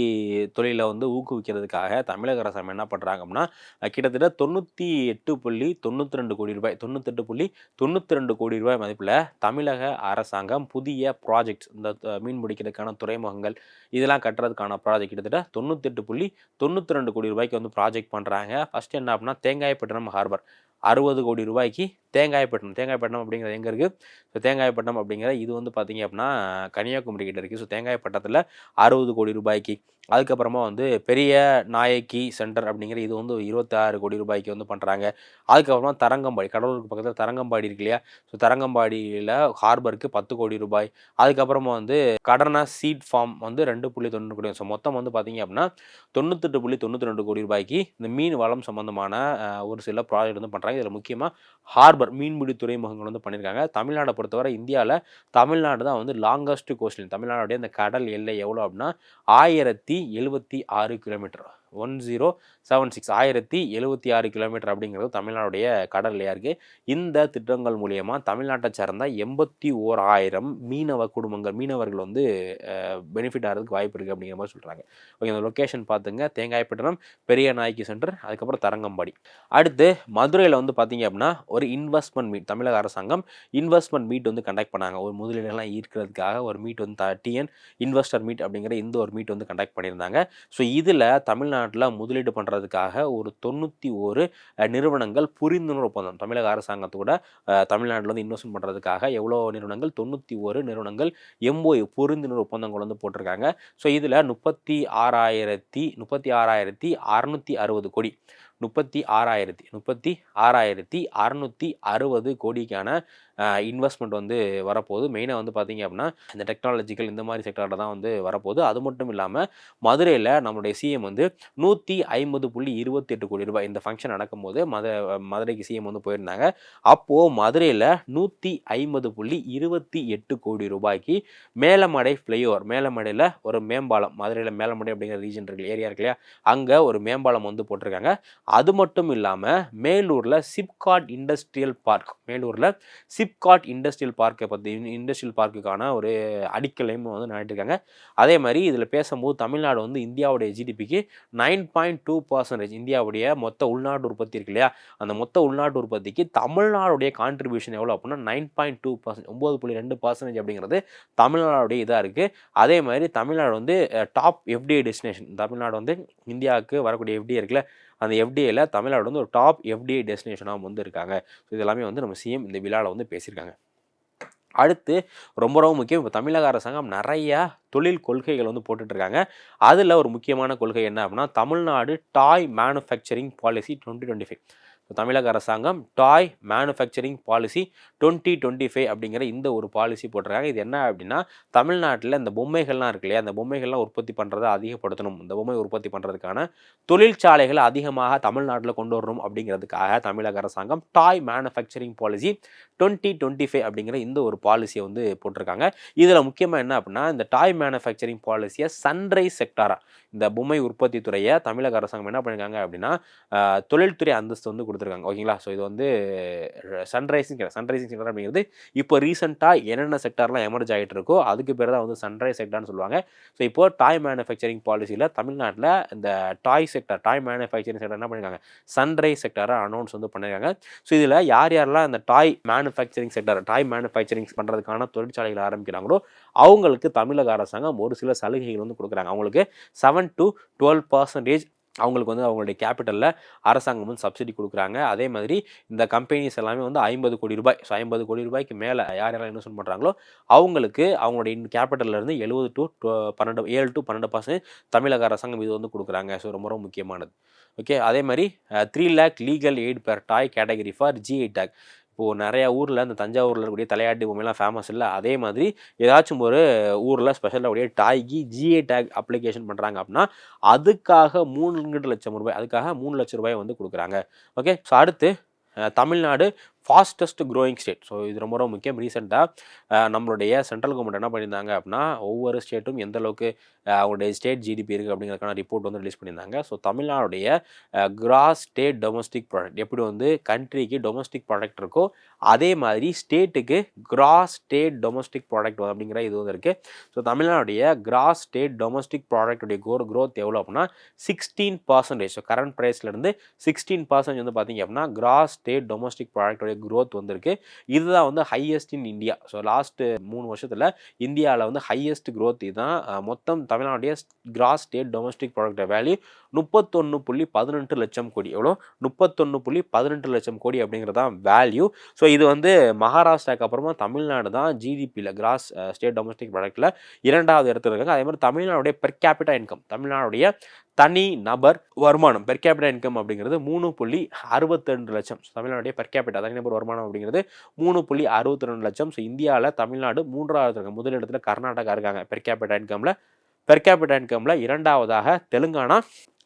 தொழிலை வந்து ஊக்குவிக்கிறதுக்காக தமிழக அரசாங்கம் என்ன பண்ணுறாங்க அப்படின்னா கிட்டத்தட்ட 98.92 கோடி ரூபாய் 98.92 கோடி ரூபாய் மதிப்பில் தமிழக அரசாங்கம் புதிய ப்ராஜெக்ட்ஸ் இந்த மீன் பிடிக்கிறதுக்கான துறைமுகங்கள் இதெல்லாம் கட்டுறதுக்கான ப்ராஜெக்ட் கிட்டத்தட்ட 98.92 கோடி ரூபாய்க்கு வந்து ப்ராஜெக்ட் பண்ணுறாங்க. ஃபஸ்ட் என்ன அப்படின்னா தேங்காய்பட்டினம் ஹார்பர் 60 கோடி ரூபாய்க்கு தேங்காய்பட்டினம் அப்படிங்கிறது எங்கே இருக்குது? ஸோ தேங்காய்பட்டினம் அப்படிங்கிற இது வந்து பார்த்திங்க அப்படின்னா கன்னியாகுமரி கிட்ட இருக்குது. ஸோ தேங்காய்பட்டத்தில் 60 கோடி ரூபாய்க்கு. அதுக்கப்புறமா வந்து பெரிய நாயக்கி சென்டர் அப்படிங்கிற இது வந்து 26 கோடி ரூபாய்க்கு வந்து பண்ணுறாங்க. அதுக்கப்புறமா தரங்கம்பாடி, கடலூருக்கு பக்கத்தில் தரங்கம்பாடி இருக்கு இல்லையா? ஸோ தரங்கம்பாடியில் ஹார்பருக்கு 10 கோடி ரூபாய். அதுக்கப்புறமா வந்து கடனா சீட் ஃபார்ம் வந்து 2.92 கோடி. ஸோ மொத்தம் வந்து பார்த்திங்க அப்படின்னா 98.92 கோடி ரூபாய்க்கு இந்த மீன் வளம் சம்மந்தமான ஒரு சில ப்ராஜெக்ட் வந்து பண்ணுறாங்க. இதில் முக்கியமாக ஹார்பர் மீன்பிடி துறைமுகங்கள் வந்து பண்ணியிருக்காங்க. தமிழ்நாடை பொறுத்தவரை இந்தியாவில் தமிழ்நாடு தான் வந்து லாங்கஸ்ட் கோஸ்ட்லைன். தமிழ்நாடுடைய இந்த கடல் எல்லை எவ்வளோ அப்படின்னா 1076 கிலோமீட்டர் 1076 கிலோமீட்டர் அப்படிங்கிறது தமிழ்நாடுடைய கடல் எல்லையாக இருக்குது. இந்த திட்டங்கள் மூலியமாக தமிழ்நாட்டை சேர்ந்த 81,000 மீனவர்கள் வந்து பெனிஃபிட் ஆகிறதுக்கு வாய்ப்பு இருக்குது அப்படிங்கிற மாதிரி சொல்கிறாங்க. ஓகே. இந்த லொக்கேஷன் பார்த்துங்க, தேங்காய்பட்டினம், பெரிய நாயக்கி சென்டர், அதுக்கப்புறம் தரங்கம்பாடி. அடுத்து மதுரையில் வந்து பார்த்திங்க அப்படின்னா ஒரு இன்வெஸ்ட்மெண்ட் மீட் தமிழக அரசாங்கம் இன்வெஸ்ட்மெண்ட் மீட் வந்து கண்டக்ட் பண்ணாங்க. ஒரு முதலீடுலாம் ஈர்க்கிறதுக்காக ஒரு மீட் வந்து டிஎன் இன்வெஸ்டர் மீட் அப்படிங்கிற இந்த ஒரு மீட் வந்து கண்டக்ட் பண்ணியிருந்தாங்க. ஸோ இதில் தமிழ்நாட்டில் முதலீடு பண்ணுறதுக்காக ஒரு 91 நிறுவனங்கள் புரிந்துணர்வு ஒப்பந்தம் தமிழக அரசாங்கத்தோட தமிழ்நாட்டில் வந்து இன்வெஸ்ட்மெண்ட் பண்ணுறதுக்காக எவ்வளோ நிறுவனங்கள் 91 நிறுவனங்கள் MOU புரிந்துணர்வு ஒப்பந்தங்கள் வந்து போட்டிருக்காங்க. ஸோ இதில் 36,660 கோடி 36,660 கோடிக்கான இன்வெஸ்ட்மெண்ட் வந்து வரப்போகுது. மெயினாக வந்து பார்த்திங்க அப்படின்னா இந்த டெக்னாலஜிக்கல் இந்த மாதிரி செக்டரில் தான் வந்து வரப்போகுது. அது மட்டும் இல்லாமல் மதுரையில் நம்மளுடைய சிஎம் வந்து 150.28 கோடி ரூபாய் இந்த ஃபங்க்ஷன் நடக்கும்போது மதுரைக்கு சிஎம் வந்து போயிருந்தாங்க. அப்போது மதுரையில் 150.28 கோடி ரூபாய்க்கு மேலமடை ஃப்ளைஓவர், மேலமடையில் ஒரு மேம்பாலம், மதுரையில் மேலமடை அப்படிங்கிற ரீஜன் இருக்கு ஏரியா இருக்கு இல்லையா, அங்கே ஒரு மேம்பாலம் வந்து போட்டிருக்காங்க. அது மட்டும் இல்லாமல் மேலூரில் சிப்காட் இண்டஸ்ட்ரியல் பார்க்கை பற்றி இண்டஸ்ட்ரியல் பார்க்குக்கான ஒரு அடிக்கலையும் வந்து நாட்டிருக்காங்க. அதே மாதிரி இதில் பேசும்போது தமிழ்நாடு வந்து இந்தியாவுடைய ஜிடிபிக்கு 9.2% இந்தியாவுடைய மொத்த உள்நாட்டு உற்பத்தி இருக்கு இல்லையா, அந்த மொத்த உள்நாட்டு உற்பத்திக்கு தமிழ்நாடுடைய கான்ட்ரிபியூஷன் எவ்வளோ அப்படின்னா 9.2%, 9.2% அப்படிங்கிறது தமிழ்நாடுடைய இதாக இருக்குது. அதே மாதிரி தமிழ்நாடு வந்து டாப் FDI டெஸ்டினேஷன், தமிழ்நாடு வந்து இந்தியாவுக்கு வரக்கூடிய எஃப்டிஏ இருக்குல்ல, அந்த எஃப்டிஏல தமிழ்நாடு வந்து ஒரு டாப் எஃப்டிஏ டெஸ்டினேஷனாக வந்து இருக்காங்க. ஸோ இது எல்லாமே வந்து நம்ம சிஎம் இந்த விழாவில் வந்து பேசியிருக்காங்க. அடுத்து ரொம்ப ரொம்ப முக்கியம், இப்போ தமிழக அரசாங்கம் நிறையா தொழில் கொள்கைகள் வந்து போட்டுட்ருக்காங்க. அதில் ஒரு முக்கியமான கொள்கை என்ன அப்படின்னா, தமிழ்நாடு டாய் மேனுஃபேக்சரிங் பாலிசி 2025. தமிழக அரசாங்கம் டாய் மேனுஃபேக்சரிங் பாலிசி 2025 அப்படிங்கிற இந்த ஒரு பாலிசி போட்டிருக்காங்க. இது என்ன அப்படின்னா, தமிழ்நாட்டில் இந்த பொம்மைகள்லாம் இருக்கு இல்லையா, அந்த பொம்மைகள்லாம் உற்பத்தி பண்ணுறதை அதிகப்படுத்தணும், இந்த பொம்மை உற்பத்தி பண்ணுறதுக்கான தொழிற்சாலைகளை அதிகமாக தமிழ்நாட்டில் கொண்டு வரணும் அப்படிங்கிறதுக்காக தமிழக அரசாங்கம் டாய் மேனுஃபேக்சரிங் பாலிசி 2025 அப்படிங்கிற இந்த ஒரு பாலிசியை வந்து போட்டிருக்காங்க. இதில் முக்கியமாக என்ன அப்படின்னா, இந்த டாய் மேனுஃபேக்சரிங் பாலிசியை சன்ரைஸ் செக்டாராக, இந்த பொம்மை உற்பத்தி துறையை தமிழக அரசாங்கம் என்ன பண்ணியிருக்காங்க அப்படின்னா, தொழில்துறை அந்தஸ்து வந்து கொடுத்துருக்காங்க. ஓகேங்களா? ஸோ இது வந்து சன்ரைசிங் செக்டார் அப்படிங்கிறது இப்போ ரீசெண்டாக என்னென்ன செக்டார்லாம் எமர்ஜ் ஆகிட்டு இருக்கோ அதுக்கு பேர் தான் வந்து சன்ரைஸ் செக்டார்னு சொல்லுவாங்க. ஸோ இப்போ டாய் மேனுஃபேக்சரிங் பாலிசியில் தமிழ்நாட்டில் இந்த டாய் மேனுஃபேக்சரிங் செக்டார் என்ன பண்ணியிருக்காங்க, சன்ரைஸ் செக்டாரை அனௌன்ஸ் வந்து பண்ணியிருக்காங்க. ஸோ இதில் யாரெல்லாம் இந்த டாய் மேனுஃபேக்சரிங் பண்ணுறதுக்கான தொழிற்சாலைகளை ஆரம்பிக்கிறாங்களோ அவங்களுக்கு தமிழக அரசாங்கம் ஒரு சில சலுகைகள் வந்து கொடுக்குறாங்க. அவங்களுக்கு 7 to 12% அவங்களுக்கு வந்து அவங்களுடைய கேபிட்டலில் அரசாங்கம் வந்து சப்சிடி கொடுக்குறாங்க. அதே மாதிரி இந்த கம்பெனிஸ் எல்லாமே வந்து 50 கோடி ரூபாய், ஸோ 50 கோடி ரூபாய்க்கு மேலே யாரெல்லாம் இன்வெஸ்ட்மெண்ட் பண்ணுறாங்களோ அவங்களுக்கு அவங்களுடைய கேபிட்டல்லேருந்து 7 to 12% தமிழக அரசாங்கம் இது வந்து கொடுக்குறாங்க. ஸோ ரொம்ப ரொம்ப முக்கியமானது. ஓகே, அதே மாதிரி 3 lakh legal aid per toy category for GI tag. இப்போது நிறையா ஊரில் இந்த தஞ்சாவூரில் இருக்கக்கூடிய தலையாட்டி பொம்மைலாம் ஃபேமஸ் இல்லை, அதே மாதிரி ஏதாச்சும் ஒரு ஊரில் ஸ்பெஷலாக உடைய டாய்க்கு GI டேக் அப்ளிகேஷன் பண்ணுறாங்க அப்படின்னா அதுக்காக 3 லட்சம் ரூபாய், அதுக்காக 3 லட்சம் ரூபாய் வந்து கொடுக்குறாங்க. ஓகே, ஸோ அடுத்து Tamil Nadu fastest growing state. So இது ரொம்ப ரொம்ப முக்கியம். ரீசெண்டாக நம்மளுடைய சென்ட்ரல் கவர்மெண்ட் என்ன பண்ணியிருந்தாங்க அப்படின்னா, ஒவ்வொரு ஸ்டேட்டும் எந்த அளவுக்கு அவங்களுடைய ஸ்டேட் ஜிடிபி இருக்குது அப்படிங்கிறதுக்கான ரிப்போர்ட் வந்து ரிலீஸ் பண்ணியிருந்தாங்க. ஸோ தமிழ்நாடுடைய கிராஸ் ஸ்டேட் டொமஸ்டிக் ப்ராடக்ட் எப்படி வந்து கண்ட்ரிக்கு டொமஸ்டிக் ப்ராடக்ட் இருக்கோ அதே மாதிரி ஸ்டேட்டுக்கு கிராஸ் ஸ்டேட் டொமஸ்டிக் ப்ராடக்ட் அப்படிங்கிற இது வந்து இருக்குது. ஸோ தமிழ்நாடுடைய கிராஸ் ஸ்டேட் டொமஸ்டிக் ப்ராடக்டுடைய க்ரோத் எவ்வளோ அப்படின்னா 16%. ஸோ கரண்ட் ப்ரைஸ்லேருந்து 16% வந்து பார்த்திங்க அப்படின்னா கிராஸ் ஸ்டேட் டொமஸ்டிக் ப்ராடக்டுடைய growth வந்திருக்கு. இதுதான் வந்து highest in India. So last 3 வருஷத்தில் இந்தியாவில் வந்து ஹையஸ்ட் growth இதுதான். மொத்தம் தமிழ்நாடுடைய gross state domestic product value 31.18 லட்சம் கோடி. எவ்வளோ? 31.18 லட்சம் கோடி அப்படிங்கிறது தான் வேல்யூ. ஸோ இது வந்து மகாராஷ்டிராக்கு அப்புறமா தமிழ்நாடு தான் ஜிடிபியில் கிராஸ் ஸ்டேட் டொமஸ்டிக் ப்ராடக்டில் 2வது இடத்துல இருக்காங்க. அதே மாதிரி தமிழ்நாடுடைய பெர் கேபிட்டா இன்கம், தமிழ்நாடுடைய தனி நபர் வருமானம் பெர் கேபிட்டா இன்கம் அப்படிங்கிறது 3.62 லட்சம். தமிழ்நாடுடைய பெர் கேபிட்டா தனி நபர் வருமானம் அப்படிங்கிறது 3.62 லட்சம். ஸோ இந்தியாவில் தமிழ்நாடு 3வது இருக்காங்க. முதல் இடத்துல கர்நாடகா இருக்காங்க பெர் கேபிட்டா இன்கமில் 2வதாக தெலுங்கானா.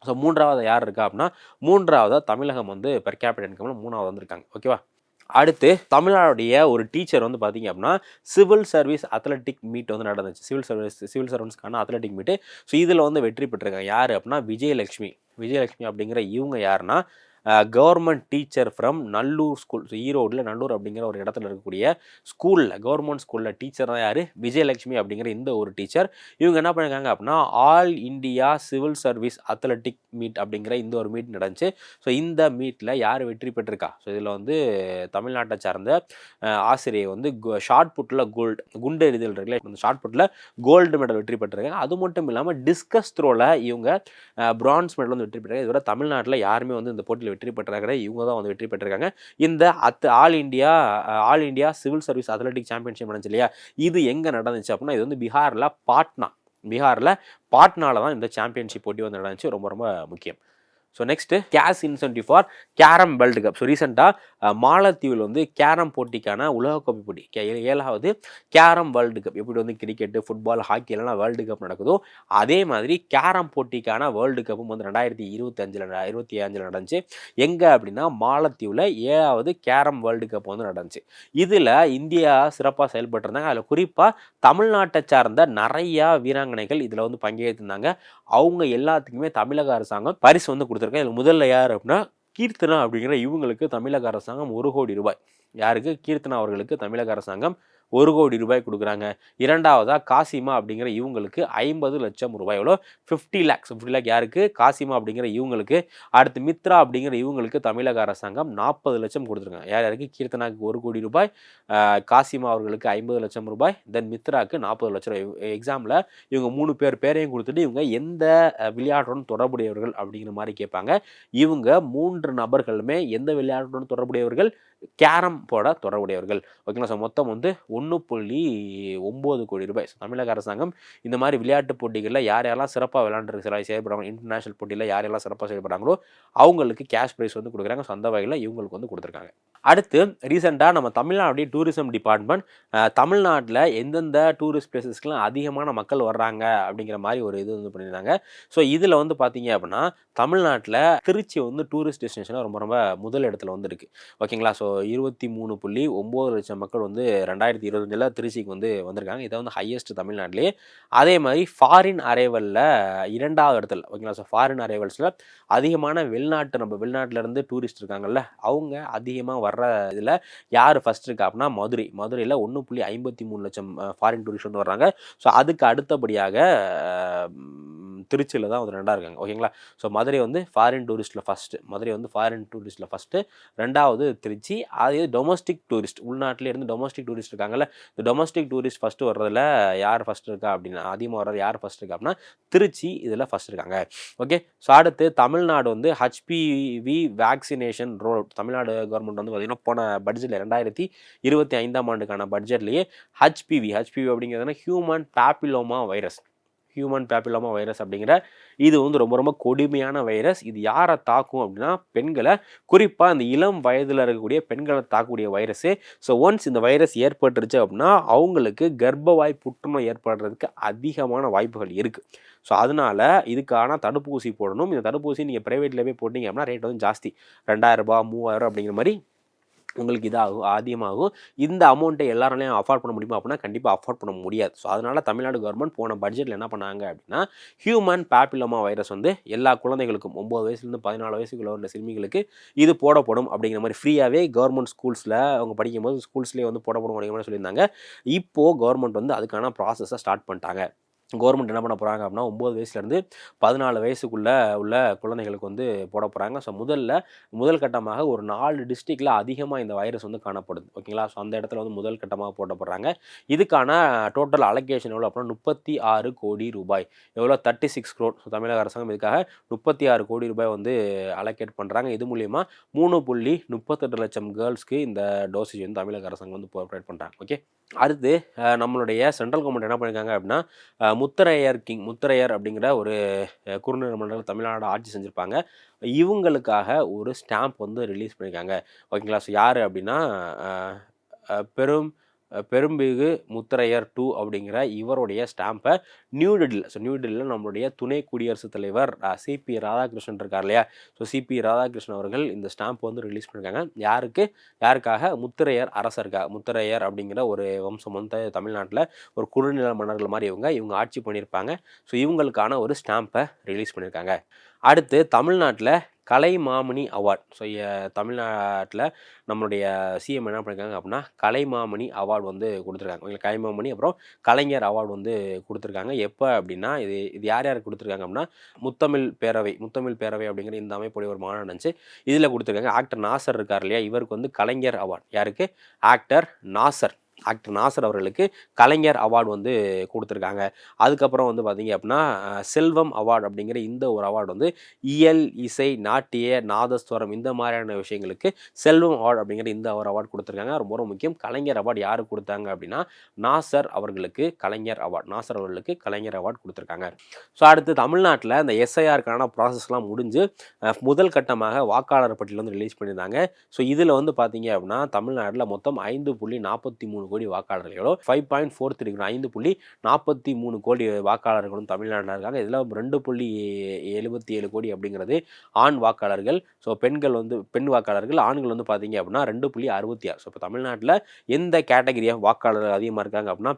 ஸோ 3வது யார் இருக்கா அப்படின்னா 3வதாக தமிழகம் வந்து பெர் கேபிட்டா இன்கமில் 3வது வந்திருக்காங்க. ஓகேவா? அடுத்து தமிழ்நாடுடைய ஒரு டீச்சர் வந்து பார்த்திங்க அப்படின்னா சிவில் சர்வீஸ் அத்லெட்டிக் மீட் வந்து நடந்துச்சு. சிவில் சர்வீஸ்க்கான அத்லெட்டிக் மீட்டு. ஸோ இதில் வந்து வெற்றி பெற்றிருக்காங்க. யார் அப்படின்னா விஜயலட்சுமி அப்படிங்கிற இவங்க யாருன்னா government teacher from Nallur school. So ஈரோடில் நல்லூர் அப்படிங்கிற ஒரு இடத்துல இருக்கக்கூடிய ஸ்கூலில் கவர்மெண்ட் ஸ்கூலில் டீச்சர் தான் யார், விஜயலட்சுமி அப்படிங்கிற இந்த ஒரு டீச்சர். இவங்க என்ன பண்ணியிருக்காங்க அப்படின்னா all India civil service athletic meet அப்படிங்கிற இந்த ஒரு மீட் நடந்துச்சு. ஸோ இந்த மீட்டில் யார் வெற்றி பெற்றிருக்கா? ஸோ இதில் வந்து தமிழ்நாட்டை சார்ந்த ஆசிரியை வந்து ஷார்ட் புட்டில் குண்டு எறிதல் இருக்குல்ல, இந்த ஷார்ட் புட்டில் கோல்டு மெடல் வெற்றி பெற்றிருக்காங்க. அது மட்டும் இல்லாமல் டிஸ்கஸ் த்ரோவில் இவங்க பிரான்ஸ் மெடல் வந்து வெற்றி பெற்றிருக்காங்க. இதுவரை தமிழ்நாட்டில் யாருமே வந்து இந்த போட்டியில் வெற்றி பெற்றாங்க, இவங்க தான் வந்து வெற்றி பெற்றிருக்காங்க. இந்த all India civil service athletic championship நடந்துச்சு இல்லையா, இது எங்கே நடந்துச்சு அப்படின்னா இது வந்து பீகாரில் பாட்னாவில் தான் இந்த சாம்பியன்ஷிப் போட்டி வந்து நடந்துச்சு. ரொம்ப ரொம்ப முக்கியம். So next cash incentive for carrom world cup. So ரீசெண்டாக மாலத்தீவில் வந்து கேரம் போட்டிக்கான உலகக்கோப்பை போட்டி 7வது கேரம் வேர்ல்டு கப், எப்படி வந்து கிரிக்கெட்டு, ஃபுட்பால், ஹாக்கி எல்லாம் வேர்ல்டு கப் நடக்குதோ அதே மாதிரி கேரம் போட்டிக்கான வேர்ல்டு கப்பும் வந்து 2025 நடந்துச்சு. எங்கே அப்படின்னா மாலத்தீவில் 7வது கேரம் வேர்ல்டு கப் வந்து நடந்துச்சு. இதில் இந்தியா சிறப்பாக செயல்பட்டுருந்தாங்க. அதில் குறிப்பாக தமிழ்நாட்டை சார்ந்த நிறையா வீராங்கனைகள் இதில் வந்து பங்கேற்றிருந்தாங்க. அவங்க எல்லாத்துக்குமே தமிழக அரசாங்கம் பரிசு வந்து கொடுத்துருக்காங்க. இதில் முதல்ல யார் அப்படின்னா கீர்த்தனா அப்படிங்கிற இவங்களுக்கு தமிழக அரசாங்கம் 1 கோடி ரூபாய். யாருக்கு? கீர்த்தனா அவர்களுக்கு தமிழக அரசாங்கம் ₹1 கோடி கொடுக்குறாங்க. இரண்டாவதா காசிமா அப்படிங்கிற இவங்களுக்கு 50 லட்சம் ரூபாய். எவ்வளோ? 50 லேக்ஸ். 50 லேக் யாருக்கு? காசிமா அப்படிங்கிற இவங்களுக்கு. அடுத்து மித்ரா அப்படிங்கிற இவங்களுக்கு தமிழக அரசாங்கம் 40 லட்சம் கொடுத்துருக்காங்க. யார் யாருக்கு? கீர்த்தனாக்கு ₹1 கோடி, காசிமா அவர்களுக்கு 50 லட்சம் ரூபாய், தென் மித்ராக்கு 40 லட்சம் ரூபாய். எக்ஸாமில் இவங்க 3 பேரையும் கொடுத்துட்டு இவங்க எந்த விளையாட்டுடன் தொடர்புடையவர்கள் அப்படிங்கிற மாதிரி கேட்பாங்க. இவங்க 3 நபர்களுமே எந்த விளையாட்டுடன் தொடர்புடையவர்கள்? கேரம் போட தொடர்புடையவர்கள். ஓகேங்களா? ஸோ மொத்தம் வந்து ₹1.9 கோடி. தமிழக அரசாங்கம் இந்த மாதிரி விளையாட்டு போட்டிகளில் யார் யாரெல்லாம் சிறப்பாக செயல்படுறாங்க, இன்டர்நேஷனல் போட்டியில் யார் யாரெல்லாம் சிறப்பாக செயல்படுறாங்களோ அவங்களுக்கு கேஷ் ப்ரைஸ் வந்து கொடுக்குறாங்க. ஸோ அந்த வகையில் இவங்களுக்கு வந்து கொடுத்துருக்காங்க. அடுத்து ரீசெண்டாக நம்ம தமிழ்நாடு டூரிசம் டிபார்ட்மெண்ட் தமிழ்நாட்டில் எந்தெந்த டூரிஸ்ட் பிளேசஸ்க்குலாம் அதிகமான மக்கள் வர்றாங்க அப்படிங்கிற மாதிரி ஒரு இது வந்து பண்ணியிருந்தாங்க. ஸோ இதில் வந்து பார்த்தீங்க அப்படின்னா தமிழ்நாட்டில் திருச்சி வந்து டூரிஸ்ட் டெஸ்டினேஷனாக ரொம்ப ரொம்ப முதல் இடத்துல வந்து இருக்குது. ஓகேங்களா? ஸோ 23.9 லட்சம் மக்கள் வந்து 2025 திருச்சிக்கு வந்து வந்திருக்காங்க. இதை வந்து ஹையஸ்ட் தமிழ்நாட்டிலே. அதே மாதிரி ஃபாரின் அரைவலில் 2வது இடத்துல. ஓகேங்களா? ஸோ ஃபாரின் அரைவல்ஸில் அதிகமான நம்ம வெளிநாட்டிலேருந்து டூரிஸ்ட் இருக்காங்கல்ல, அவங்க அதிகமாக வர்ற இதில் யார் ஃபஸ்ட் இருக்கா அப்படின்னா மதுரையில் 1.53 லட்சம் ஃபாரின் டூரிஸ்ட் வந்து வர்றாங்க. ஸோ அதுக்கு அடுத்தபடியாக திருச்சியில் தான் வந்து 2ஆக இருக்காங்க. ஓகேங்களா? ஸோ மதுரை வந்து ஃபாரின் டூரிஸ்ட்டில் ஃபஸ்ட்டு, 2வது திருச்சி. அதே டொமஸ்டிக் டூரிஸ்ட், உள்நாட்டிலேருந்து டொமஸ்டிக் டூரிஸ்ட் இருக்காங்கல்ல, இந்த டொமஸ்டிக் டூரிஸ்ட் ஃபஸ்ட்டு வர்றதில் யார் ஃபஸ்ட் இருக்கா அப்படின்னா, அதிகமாக வர்றது யார் ஃபஸ்ட் இருக்கா அப்படின்னா திருச்சி இதில் ஃபஸ்ட் இருக்காங்க. ஓகே. ஸோ அடுத்து தமிழ்நாடு வந்து HPV vaccination roll Tamil Nadu government வந்து பார்த்திங்கன்னா போன பட்ஜெட்டில் 2025ஆம் ஆண்டுக்கான பட்ஜெட்லேயே HPV அப்படிங்கிறதுனா ஹியூமன் பேப்பிலோமா வைரஸ் அப்படிங்கிற இது வந்து ரொம்ப ரொம்ப கொடுமையான வைரஸ். இது யாரை தாக்கும் அப்படின்னா பெண்களை, குறிப்பாக இந்த இளம் வயதில் இருக்கக்கூடிய பெண்களை தாக்கக்கூடிய வைரஸு. ஸோ ஒன்ஸ் இந்த வைரஸ் ஏற்பட்டுருச்சு அப்படின்னா அவங்களுக்கு கர்ப்பவாய் புற்றுநோய் ஏற்படுறதுக்கு அதிகமான வாய்ப்புகள் இருக்குது. ஸோ அதனால் இதுக்கான தடுப்பூசி போடணும். இந்த தடுப்பூசி நீங்கள் ப்ரைவேட்டில் போய் போட்டிங்க அப்படின்னா ரேட் வந்து ஜாஸ்தி, ₹2000 ₹3000 அப்படிங்கிற மாதிரி உங்களுக்கு இதாகும், அதிகமாகும். இந்த அமௌண்ட்டை எல்லாராலையும் அஃபோர்ட் பண்ண முடியுமா அப்படின்னா கண்டிப்பாக அஃபோர்ட் பண்ண முடியாது. ஸோ அதனால் தமிழ்நாடு கவர்மெண்ட் போன பட்ஜெட்டில் என்ன பண்ணாங்க அப்படின்னா ஹியூமன் பேப்பிலோமா வைரஸ் வந்து எல்லா குழந்தைகளுக்கும் 9 வயசுலேருந்து 14 வயசுக்குள்ள உள்ள சிறுமிகளுக்கு இது போடப்படும் அப்படிங்கிற மாதிரி ஃப்ரீயாகவே கவர்மெண்ட் ஸ்கூல்ஸில் அவங்க படிக்கும்போது ஸ்கூல்ஸ்லேயே வந்து போடப்படும் அப்படிங்கிற மாதிரி சொல்லியிருந்தாங்க. இப்போது கவர்மெண்ட் வந்து அதுக்கான ப்ராசஸை ஸ்டார்ட் பண்ணிட்டாங்க. கவர்மெண்ட் என்ன பண்ண போகிறாங்க அப்படின்னா 9 வயசுலேருந்து 14 வயசுக்குள்ளே உள்ள குழந்தைகளுக்கு வந்து போட போகிறாங்க. ஸோ முதல் கட்டமாக ஒரு 4 டிஸ்ட்ரிக்டில் அதிகமாக இந்த வைரஸ் வந்து காணப்படுது. ஓகேங்களா? ஸோ அந்த இடத்துல வந்து முதல் கட்டமாக போடப்படுறாங்க. இதுக்கான டோட்டல் அலோகேஷன் எவ்வளோ அப்படின்னா ₹36 கோடி. எவ்வளோ? 36 crore. ஸோ தமிழக அரசாங்கம் இதுக்காக ₹36 கோடி வந்து அலோகேட் பண்ணுறாங்க. இது மூலிமா 3.38 லட்சம் கேர்ள்ஸ்க்கு இந்த டோசேஜ் வந்து தமிழக அரசாங்கம் வந்து ப்ரொவைட் பண்ணுறாங்க. ஓகே. அடுத்து நம்மளுடைய சென்ட்ரல் கவர்மெண்ட் என்ன பண்ணியிருக்காங்க அப்படின்னா முத்தரையர் அப்படிங்கிற ஒரு குறுநிறுவனங்கள் தமிழ்நாடு ஆட்சி செஞ்சுருப்பாங்க. இவங்களுக்காக ஒரு ஸ்டாம்ப் வந்து ரிலீஸ் பண்ணியிருக்காங்க. ஓகேங்களா? ஸோ யார் அப்படின்னா பெரும்பிகு முத்தரையர் 2 அப்படிங்கிற இவருடைய ஸ்டாம்பை நியூ டெல்லியில் நம்மளுடைய துணை குடியரசுத் தலைவர் சிபி ராதாகிருஷ்ணன் இருக்கார் இல்லையா? ஸோ சிபி ராதாகிருஷ்ணன் அவர்கள் இந்த ஸ்டாம்ப் வந்து ரிலீஸ் பண்ணியிருக்காங்க. யாருக்காக? முத்தரையர் அரசருக்காக. முத்தரையர் அப்படிங்கிற ஒரு வம்சம் வந்து தமிழ்நாட்டில் ஒரு குறுநில மன்னர்கள் மாதிரி இவங்க ஆட்சி பண்ணியிருப்பாங்க. ஸோ இவங்களுக்கான ஒரு ஸ்டாம்பை ரிலீஸ் பண்ணியிருக்காங்க. அடுத்து தமிழ்நாட்டில் கலைமாமணி அவார்ட். ஸோ தமிழ்நாட்டில் நம்மளுடைய சிஎம் என்ன பண்ணியிருக்காங்க அப்படின்னா கலைமாமணி அவார்டு வந்து கொடுத்துருக்காங்க. கலைமாமணி அப்புறம் கலைஞர் அவார்டு வந்து கொடுத்துருக்காங்க. எப்போ அப்படின்னா இது யார் யாருக்கு கொடுத்துருக்காங்க அப்படின்னா முத்தமிழ் பேரவை அப்படிங்கிற இந்த அமைப்புடைய ஒரு மாநாடு இருந்துச்சு, இதில் கொடுத்துருக்காங்க. ஆக்டர் நாசர் இருக்கார் இல்லையா, இவருக்கு வந்து கலைஞர் அவார்டு. யாருக்கு? ஆக்டர் நாசர் அவர்களுக்கு கலைஞர் அவார்டு வந்து கொடுத்துருக்காங்க. அதுக்கப்புறம் வந்து பார்த்திங்க அப்படின்னா செல்வம் அவார்டு அப்படிங்கிற இந்த ஒரு அவார்டு வந்து இயல், இசை, நாட்டிய, நாதஸ்வரம் இந்த மாதிரியான விஷயங்களுக்கு செல்வம் அவார்டு அப்படிங்கிற இந்த ஒரு அவார்டு கொடுத்துருக்காங்க. ரொம்ப ரொம்ப முக்கியம். கலைஞர் அவார்டு யாருக்கு கொடுத்தாங்க அப்படின்னா நாசர் அவர்களுக்கு கலைஞர் அவார்டு கொடுத்துருக்காங்க. ஸோ அடுத்து தமிழ்நாட்டில் இந்த எஸ்ஐஆருக்கான ப்ராசஸ்லாம் முடிஞ்சு முதல் கட்டமாக வாக்காளர் பட்டியல் வந்து ரிலீஸ் பண்ணியிருந்தாங்க. ஸோ இதில் வந்து பார்த்திங்க அப்படின்னா தமிழ்நாட்டில் மொத்தம் 5.43 கோடி வாக்காளர்களோ 5.43 5.43 கோடி வாக்காளர்களும் தமிழ்நாட்டில் இருக்காங்க. இதில் 2.77 கோடி அப்படிங்கிறது ஆண் வாக்காளர்கள். ஸோ பெண் வாக்காளர்கள். ஆண்கள் வந்து பார்த்தீங்க அப்படின்னா 2.66. ஸோ இப்போ தமிழ்நாட்டில் எந்த கேட்டகரியாக வாக்காளர்கள் அதிகமாக இருக்காங்க அப்படின்னா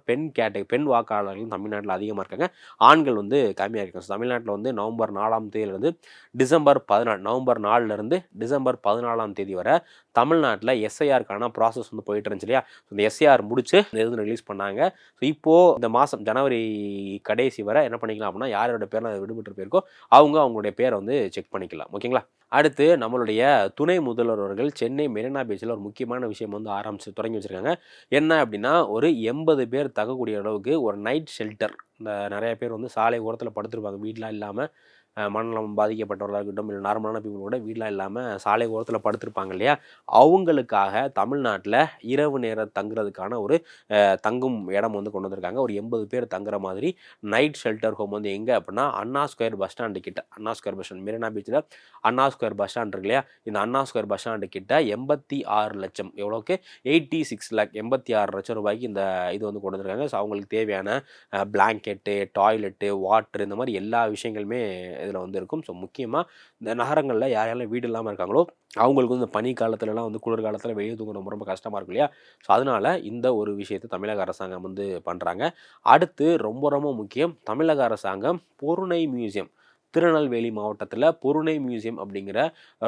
பெண் வாக்காளர்கள் தமிழ்நாட்டில் அதிகமாக இருக்காங்க, ஆண்கள் வந்து கம்மியாக இருக்காங்க. ஸோ தமிழ்நாட்டில் வந்து நவம்பர் 4ஆம் தேதியிலிருந்து டிசம்பர் 14 வரை தமிழ்நாட்டில் எஸ்ஐஆருக்கான ப்ராசஸ் வந்து போயிட்டு இருந்துச்சு இல்லையா. இந்த எஸ்ஐஆர் முடிச்சு இது ரிலீஸ் பண்ணாங்க. ஸோ இப்போது இந்த மாதம் ஜனவரி கடைசி வரை என்ன பண்ணிக்கலாம் அப்படின்னா, யாரோட பேரில் அது விடுபட்டு போயிருக்கோ அவங்களுடைய பேரை வந்து செக் பண்ணிக்கலாம். ஓகேங்களா. அடுத்து நம்மளுடைய துணை முதல்வர் அவர்கள் சென்னை மெரினா பீச்சில் ஒரு முக்கியமான விஷயம் வந்து தொடங்கி வச்சுருக்காங்க. என்ன அப்படின்னா, ஒரு 80 பேர் தங்கக்கூடிய அளவுக்கு ஒரு நைட் ஷெல்டர். இந்த நிறைய பேர் வந்து சாலை ஓரத்தில் படுத்துருப்பாங்க வீடெலாம் இல்லாமல். மனநலம் பாதிக்கப்பட்டவர்களாக இருக்கட்டும், இல்லை நார்மலான பீப்புள் கூட வீடெலாம் இல்லாமல் சாலை ஓரத்தில் படுத்திருப்பாங்க இல்லையா. அவங்களுக்காக தமிழ்நாட்டில் இரவு நேரம் தங்குறதுக்கான ஒரு தங்கும் இடம் வந்து கொண்டு வந்திருக்காங்க. ஒரு 80 பேர் தங்குற மாதிரி நைட் ஷெல்டர் ஹோம் வந்து எங்கே அப்படின்னா, அண்ணா ஸ்கொயர் பஸ் ஸ்டாண்டு கிட்ட. அண்ணா ஸ்கொயர் பஸ் ஸ்டாண்ட் மெரினா பீச்சில் அண்ணா ஸ்கொயர் பஸ் ஸ்டாண்ட் இருக்கு இல்லையா. இந்த அண்ணா ஸ்கொயர் பஸ் ஸ்டாண்டு கிட்ட 86 லட்சம், எவ்வளோக்கு 86 லேக், 86 லட்சம் ரூபாய்க்கு இந்த இது வந்து கொண்டு வந்திருக்காங்க. ஸோ அவங்களுக்கு தேவையான பிளாங்கெட்டு, டாய்லெட்டு, வாட்ரு, இந்த மாதிரி எல்லா விஷயங்களுமே இதில் வந்து இருக்கும். ஸோ முக்கியமாக இந்த நகரங்களில் யாரெல்லாம் வீடு இல்லாமல் இருக்காங்களோ அவங்களுக்கு வந்து இந்த பனி காலத்துலலாம் வந்து குளிர்காலத்தில் வெளியே தூங்க ரொம்ப ரொம்ப கஷ்டமாக இருக்கும் இல்லையா. ஸோ அதனால் இந்த ஒரு விஷயத்தை தமிழக அரசாங்கம் வந்து பண்ணுறாங்க. அடுத்து ரொம்ப ரொம்ப முக்கியம், தமிழக அரசாங்கம் பொருணை மியூசியம், திருநெல்வேலி மாவட்டத்தில் பொருணை மியூசியம் அப்படிங்கிற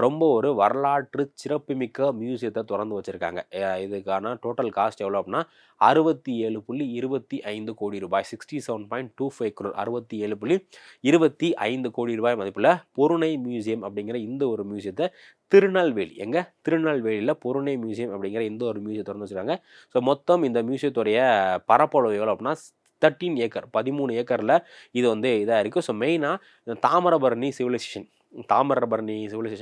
ரொம்ப ஒரு வரலாற்று சிறப்புமிக்க மியூசியத்தை திறந்து வச்சுருக்காங்க. இதுக்கான டோட்டல் காஸ்ட் எவ்வளோ அப்படின்னா 67.25 கோடி ரூபாய், 67.25 crore, 67.25 கோடி ரூபாய் மதிப்பில் பொருணை மியூசியம் அப்படிங்கிற இந்த ஒரு மியூசியத்தை திருநெல்வேலி, திருநெல்வேலியில் பொருணை மியூசியம் அப்படிங்கிற இந்த ஒரு மியூசியத்தை திறந்து வச்சுருக்காங்க. ஸோ மொத்தம் இந்த மியூசியத்துடைய பரப்பளவு எவ்வளோ அப்படின்னா 13 ஏக்கர், 13 ஏக்கரில் இது வந்து இதாக இருக்குது. ஸோ மெயினாக தாமிரபரணி சிவிலைசேஷன்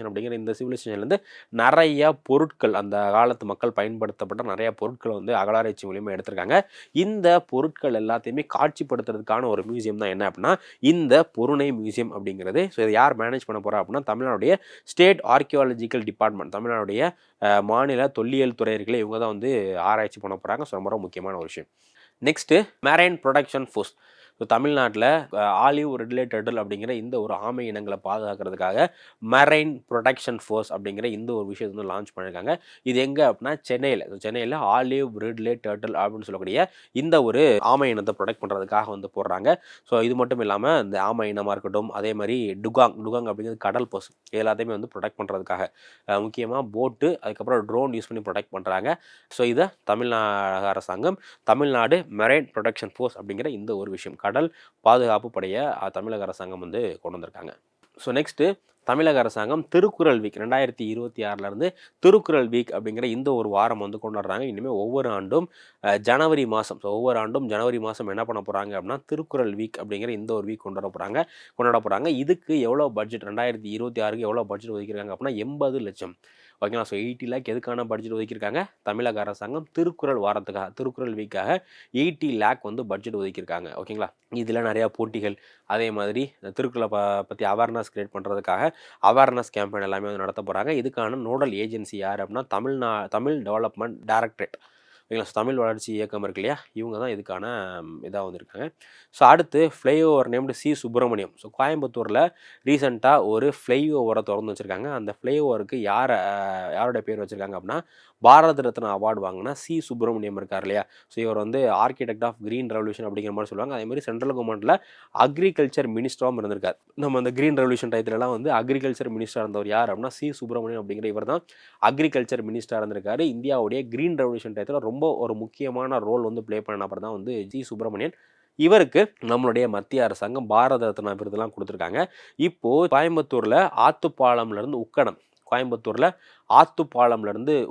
அப்படிங்கிற இந்த சிவிலைசேஷன்லேருந்து நிறைய பொருட்கள், அந்த காலத்து மக்கள் பயன்படுத்தப்பட்ட நிறைய பொருட்களை வந்து அகழாராய்ச்சி மூலியமாக எடுத்திருக்காங்க. இந்த பொருட்கள் எல்லாத்தையுமே காட்சிப்படுத்துறதுக்கான ஒரு மியூசியம் தான் என்ன அப்படின்னா இந்த பொருணை மியூசியம் அப்படிங்கிறது. ஸோ இதை யார் மேனேஜ் பண்ண போகிறா அப்படின்னா தமிழ்நாடுடைய ஸ்டேட் ஆர்கியாலஜிக்கல் டிபார்ட்மெண்ட், தமிழ்நாடுடைய மாநில தொல்லியல் துறையர்களே இவங்க தான் வந்து ஆராய்ச்சி பண்ண போகிறாங்க. ஸோ ரொம்ப முக்கியமான ஒரு விஷயம். Next marine production force. So தமிழ்நாட்டில் ஆலிவ் ரெட்லே டர்ட்டில் அப்படிங்கிற இந்த ஒரு ஆமை இனங்களை பாதுகாக்கிறதுக்காக மெரைன் ப்ரொடக்ஷன் ஃபோர்ஸ் அப்படிங்கிற இந்த ஒரு விஷயத்தை வந்து லான்ச் பண்ணியிருக்காங்க. இது எங்கே அப்படின்னா சென்னையில் ஆலிவ் ரெட்லே டர்ட்டில் அப்படின்னு சொல்லக்கூடிய இந்த ஒரு ஆமை இனத்தை ப்ரொடெக்ட் பண்ணுறதுக்காக வந்து போடுறாங்க. ஸோ இது மட்டும் இல்லாமல் இந்த ஆமை இனமாக இருக்கட்டும், அதே மாதிரி டுகாங் அப்படிங்கிறது கடல் பசு, எல்லாத்தையுமே வந்து ப்ரொடெக்ட் பண்ணுறதுக்காக முக்கியமாக போட்டு, அதுக்கப்புறம் ட்ரோன் யூஸ் பண்ணி ப்ரொடெக்ட் பண்ணுறாங்க. ஸோ இதை தமிழ்நாடு அரசாங்கம் தமிழ்நாடு மெரைன் ப்ரொடக்ஷன் ஃபோர்ஸ் அப்படிங்கிற இந்த ஒரு விஷயம், கடல் பாதுகாப்பு படையை தமிழக அரசாங்கம் வந்து கொண்டு வந்திருக்காங்க. ஸோ நெக்ஸ்ட்டு தமிழக அரசாங்கம் திருக்குறள் வீக் 2026 திருக்குறள் வீக் அப்படிங்கிற இந்த ஒரு வாரம் வந்து கொண்டாடுறாங்க. இனிமேல் ஒவ்வொரு ஆண்டும் ஜனவரி மாதம் என்ன பண்ண போகிறாங்க அப்படின்னா திருக்குறள் வீக் அப்படிங்கிற இந்த ஒரு வீக் கொண்டாட போகிறாங்க. இதுக்கு எவ்வளோ பட்ஜெட், 2026க்கு எவ்வளோ பட்ஜெட் ஒதுக்கியிருக்காங்க அப்படின்னா 80 லட்சம். ஓகேங்களா. ஸோ 80 லேக் எதுக்கான பட்ஜெட் ஒதுக்கியிருக்காங்க, தமிழக அரசாங்கம் திருக்குறள் வாரத்துக்காக, திருக்குறள் வீக்காக 80 லேக் வந்து பட்ஜெட் ஒதுக்கியிருக்காங்க. ஓகேங்களா. இதில் நிறையா போட்டிகள், அதே மாதிரி திருக்குறளை பற்றி அவேர்னஸ் கிரியேட் பண்ணுறதுக்காக அவேர்னஸ் கேம்பெயின் எல்லாமே வந்து நடத்த போகிறாங்க. இதுக்கான நோடல் ஏஜென்சி யார் அப்படின்னா தமிழ் டெவலப்மெண்ட் டைரக்டரேட். ஓகேங்களா. தமிழ் வளர்ச்சி இயக்கம் இருக்கு இல்லையா, இவங்க தான் இதுக்கான இதாக வந்திருக்காங்க. ஸோ அடுத்து flyover named C Subramaniam. So கோயம்புத்தூரில் ரீசெண்டாக ஒரு ஃப்ளைஓவரை திறந்து வச்சுருக்காங்க. அந்த ஃப்ளைஓவருக்கு யாரோட பேர் வச்சுருக்காங்க அப்படின்னா பாரத ரத்னா அவார்டு வாங்கினா சி சுப்பிரமணியம் இருக்கார் இல்லையா. ஸோ இவர் வந்து ஆர்கிடெக்ட் ஆஃப் கிரீன் ரெவல்யூஷன் அப்படிங்கிற மாதிரி சொல்லுவாங்க. அதேமாதிரி சென்ட்ரல் கவர்மெண்ட்டில் அக்ரிகல்ச்சர் மினிஸ்டராகவும் இருந்திருக்கார். நம்ம அந்த கிரீன் ரெவல்யூஷன் டயத்துலலாம் வந்து அக்ரிகல்ச்சர் மினிஸ்டராக இருந்தவர் யார் அப்படின்னா சி சுப்பிரமணியம் அப்படிங்கிற இவர் தான் அக்ரிகல்ச்சர் மினிஸ்டராக இருந்திருக்காரு. இந்தியாவுடைய கிரீன் ரெவல்யூஷன் டயத்தில் ரொம்ப ஒரு முக்கியமான ரோல் வந்து ப்ளே பண்ண நபர் தான் வந்து ஜி சுப்பிரமணியன். இவருக்கு நம்மளுடைய மத்திய அரசாங்கம் பாரத ரத்னா விருதுலாம் கொடுத்துருக்காங்க. இப்போது கோயம்புத்தூரில் ஆத்துப்பாலம்லேருந்து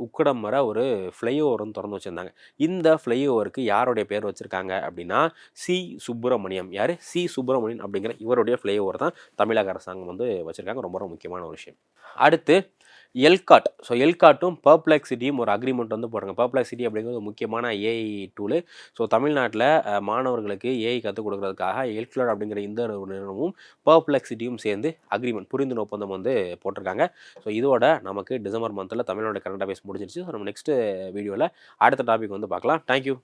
உக்கடம் வர ஒரு ஃப்ளைஓவர் வந்து திறந்து வச்சுருந்தாங்க. இந்த ஃப்ளைஓவருக்கு யாருடைய பேர் வச்சுருக்காங்க அப்படின்னா சி சுப்பிரமணியம். யார்? சி சுப்பிரமணியன் அப்படிங்கிற இவருடைய ஃப்ளைஓவர் தான் தமிழக அரசாங்கம் வந்து வச்சுருக்காங்க. ரொம்ப ரொம்ப முக்கியமான ஒரு விஷயம். அடுத்து எல்காட். ஸோ எல்காட்டும் பர்ப்ளெக்சிட்டியும் ஒரு அக்ரிமெண்ட் வந்து போடுறாங்க. பர்ப்ளெக்சிட்டி அப்படிங்கிறது ஒரு முக்கியமான ஏஐ டூலு. ஸோ தமிழ்நாட்டில் மாணவர்களுக்கு ஏஐ கற்றுக் கொடுக்கறதுக்காக எல்காட் அப்படிங்கிற இந்த ஒரு நிறுவனமும் பர்ப்ளெக்சிட்டியும் சேர்ந்து புரிந்துணர்வு ஒப்பந்தம் வந்து போட்டிருக்காங்க. ஸோ இதோட நமக்கு டிசம்பர் மந்தில் தமிழ்நாடு கரண்ட் அஃபேர்ஸ் முடிஞ்சிருச்சு. ஸோ நம்ம நெக்ஸ்ட் வீடியோவில் அடுத்த டாபிக் வந்து பார்க்கலாம். தேங்க்யூ.